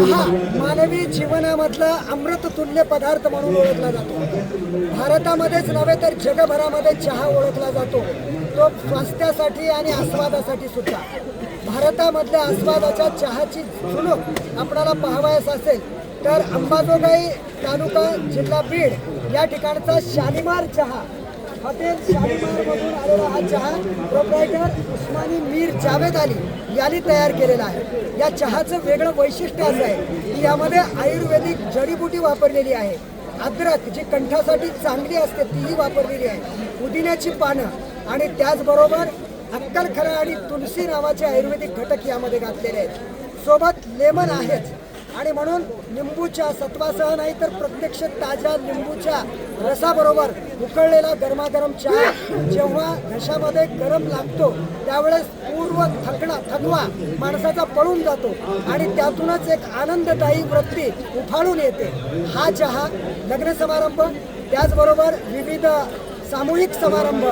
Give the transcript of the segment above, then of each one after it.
चहा मानवी जीवनामधला अमृततुल्य पदार्थ म्हणून ओळखला जातो। भारतामध्येच नव्हे तर जगभरामध्ये चहा ओळखला जातो, तो स्वास्थ्यासाठी आणि आस्वादासाठी सुद्धा। भारतामधल्या आस्वादाच्या चहाची झुळूक आपल्याला पाहावयास असेल तर अंबाजोगाई तालुका जिल्हा बीड या ठिकाणचा शालिमार चहा हॉटेल शालिमारमधून आलेला हा चहा प्रोप्रायटर उस्मानी मीर जावेद अली यांनी तयार केलेला आहे। या चहाचं वेगळं वैशिष्ट्य असं आहे की यामध्ये आयुर्वेदिक जडीबुटी वापरलेली आहे। अद्रक जी कंठासाठी चांगली असते तीही वापरलेली आहे, पुदिन्याची पानं आणि त्याचबरोबर अक्कलखरा आणि तुलसी नावाचे आयुर्वेदिक घटक यामध्ये घातलेले आहेत। सोबत लेमन आहेच आणि म्हणून लिंबूच्या सत्वासह नाही तर प्रत्यक्ष ताज्या लिंबूच्या रसाबरोबर उकळलेला गरमागरम चहा जेव्हा घशामध्ये गरम लागतो त्यावेळेस पूर्व थकवा माणसाचा पळून जातो आणि त्यातूनच एक आनंददायी वृत्ती उफाळून येते। हा चहा लग्न समारंभ त्याचबरोबर विविध सामूहिक समारंभ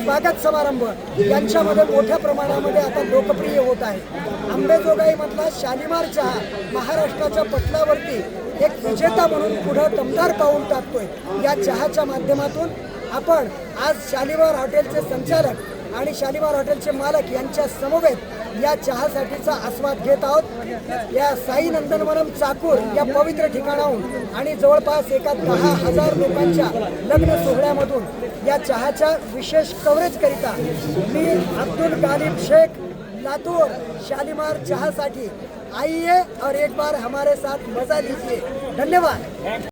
स्वागत समारंभ यांच्यामध्ये मोठ्या प्रमाणामध्ये आता लोकप्रिय होत आहे। अंबाजोगाईमधला शालिमार चहा महाराष्ट्राच्या पटलावरती एक विजेता म्हणून पुढे दमदार पाऊल टाकतोय। या चहाच्या माध्यमातून आपण आज शालिमार हॉटेलचे संचालक आणि शालिमार हॉटेलचे मालक यांच्या समवेत या चहासाठीचा आस्वाद घेत आहोत। या साई नंदनवनम चाकूर या पवित्र ठिकाणाहून आणि जवळपास एका 10,000 लोकांच्या लग्न सोहळ्यामधून या चहाच्या विशेष कव्हरेज करिता मी अब्दुल गालिब शेख लातूर शालिमार चहासाठी आइए और एक बार हमारे साथ मजा लीजिए। धन्यवाद।